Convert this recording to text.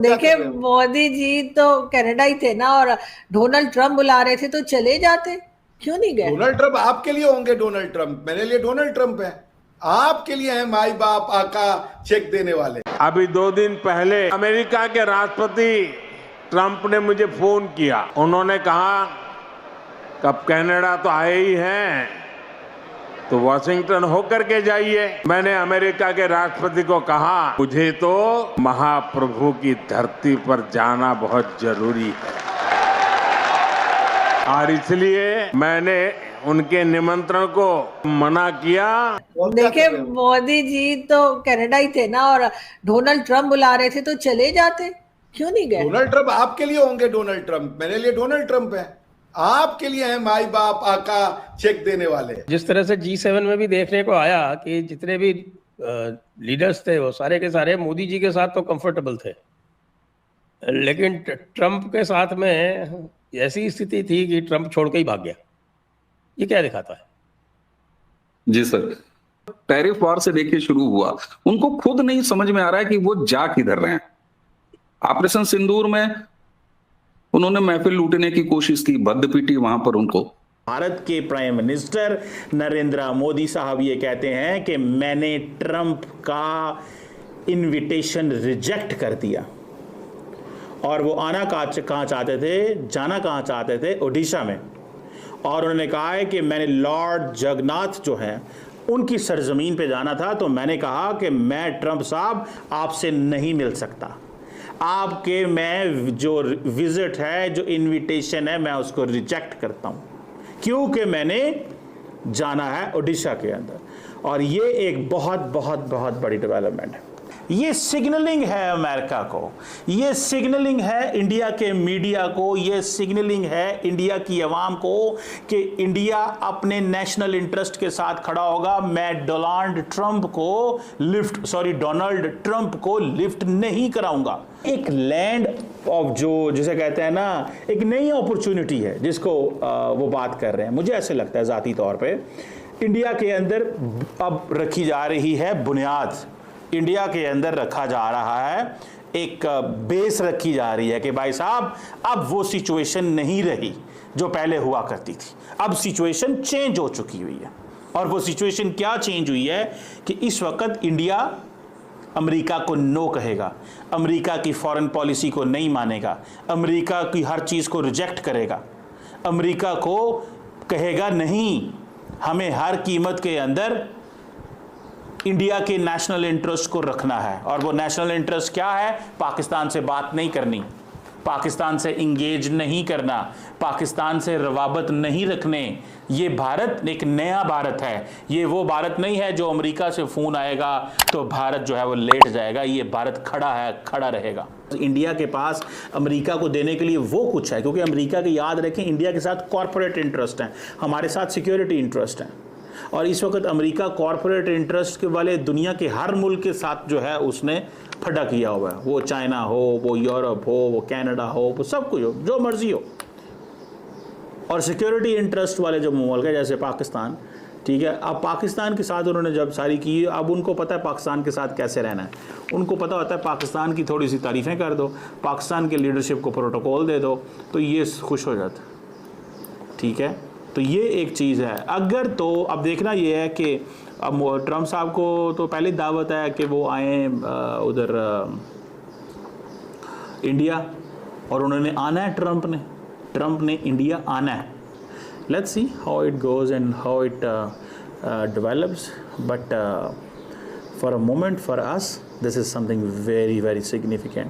देखिए, मोदी जी तो कनाडा ही थे ना, और डोनाल्ड ट्रम्प बुला रहे थे तो चले जाते, क्यों नहीं गए? डोनाल्ड ट्रंप आपके लिए होंगे, डोनाल्ड ट्रंप मेरे लिए डोनाल्ड ट्रंप है, आपके लिए है माई बाप आका चेक देने वाले। अभी 2 दिन पहले अमेरिका के राष्ट्रपति ट्रंप ने मुझे फोन किया। उन्होंने कहा कब कनाडा तो आए ही हैं तो वॉशिंगटन होकर के जाइए। मैंने अमेरिका के राष्ट्रपति को कहा मुझे तो महाप्रभु की धरती पर जाना बहुत जरूरी है, और इसलिए मैंने उनके निमंत्रण को मना किया। देखिए, मोदी जी तो कनाडा ही थे ना, और डोनाल्ड ट्रम्प बुला रहे थे तो चले जाते, क्यों नहीं गए? डोनाल्ड ट्रंप आपके लिए होंगे, डोनाल्ड ट्रंप मेरे लिए डोनाल्ड ट्रंप है, आपके लिए है माई बाप आका चेक देने वाले। जिस तरह से G7 में भी देखने को आया कि जितने भी लीडर्स थे वो सारे के सारे मोदी जी के साथ तो कंफर्टेबल थे, लेकिन ट्रंप के साथ में ऐसी स्थिति थी कि ट्रंप छोड़ के ही भाग गया। ये क्या दिखाता है? जी सर, टैरिफ वॉर से देखिए शुरू हुआ, उनको खुद नहीं समझ में आ रहा है कि वो जा किधर रहे हैं। ऑपरेशन सिंदूर में उन्होंने महफिल लूटने की कोशिश की, बद्ध पीटी वहां पर उनको। भारत के प्राइम मिनिस्टर नरेंद्र मोदी साहब ये कहते हैं कि मैंने ट्रंप का इनविटेशन रिजेक्ट कर दिया, और वो आना कहाँ चाहते थे, जाना कहाँ चाहते थे, ओडिशा में। और उन्होंने कहा है कि मैंने लॉर्ड जगन्नाथ जो हैं उनकी सरजमीन पे जाना था, तो मैंने कहा कि मैं ट्रंप साहब आपसे नहीं मिल सकता, आपके मैं जो विजिट है, जो इनविटेशन है, मैं उसको रिजेक्ट करता हूं, क्योंकि मैंने जाना है ओडिशा के अंदर। और ये एक बहुत बहुत बहुत बड़ी डेवलपमेंट है। ये सिग्नलिंग है अमेरिका को, ये सिग्नलिंग है इंडिया के मीडिया को, ये सिग्नलिंग है इंडिया की आवाम को कि इंडिया अपने नेशनल इंटरेस्ट के साथ खड़ा होगा। मैं डोनाल्ड ट्रंप को लिफ्ट नहीं कराऊंगा। एक लैंड ऑफ जो जिसे कहते हैं ना, एक नई अपॉर्चुनिटी है जिसको वो बात कर रहे हैं। मुझे ऐसे लगता है ज़ाती तौर पे इंडिया के अंदर अब रखी जा रही है बुनियाद, इंडिया के अंदर रखा जा रहा है, एक बेस रखी जा रही है कि भाई साहब अब वो सिचुएशन नहीं रही जो पहले हुआ करती थी, अब सिचुएशन चेंज हो चुकी हुई है। और वो सिचुएशन क्या चेंज हुई है कि इस वक्त इंडिया अमेरिका को नो कहेगा, अमेरिका की फॉरेन पॉलिसी को नहीं मानेगा, अमेरिका की हर चीज़ को रिजेक्ट करेगा, अमेरिका को कहेगा नहीं, हमें हर कीमत के अंदर इंडिया के नेशनल इंटरेस्ट को रखना है। और वो नेशनल इंटरेस्ट क्या है? पाकिस्तान से बात नहीं करनी, पाकिस्तान से इंगेज नहीं करना, पाकिस्तान से रवाबत नहीं रखने। ये भारत एक नया भारत है, ये वो भारत नहीं है जो अमेरिका से फ़ोन आएगा तो भारत जो है वो लेट जाएगा। ये भारत खड़ा है, खड़ा रहेगा। इंडिया के पास अमेरिका को देने के लिए वो कुछ है, क्योंकि अमेरिका की याद रखें इंडिया के साथ कॉरपोरेट इंटरेस्ट हैं, हमारे साथ सिक्योरिटी इंटरेस्ट हैं। और इस वक्त अमेरिका कॉरपोरेट इंटरेस्ट के वाले दुनिया के हर मुल्क के साथ जो है उसने फटा किया हुआ है, वो चाइना हो, वो यूरोप हो, वो कनाडा हो, वो सब कुछ हो, जो मर्जी हो। और सिक्योरिटी इंटरेस्ट वाले जो मुल्क है जैसे पाकिस्तान, ठीक है, अब पाकिस्तान के साथ उन्होंने जब सारी की, अब उनको पता है पाकिस्तान के साथ कैसे रहना है, उनको पता होता है पाकिस्तान की थोड़ी सी तारीफ़ें कर दो, पाकिस्तान के लीडरशिप को प्रोटोकॉल दे दो, तो ये खुश हो जाता, ठीक है। तो ये एक चीज़ है। अगर तो अब देखना ये है कि अब ट्रंप साहब को तो पहले दावत है कि वो आए उधर इंडिया, और उन्होंने आना है, ट्रंप ने इंडिया आना है। Let's see how it goes and how it develops, but for a moment for us this is something very very significant.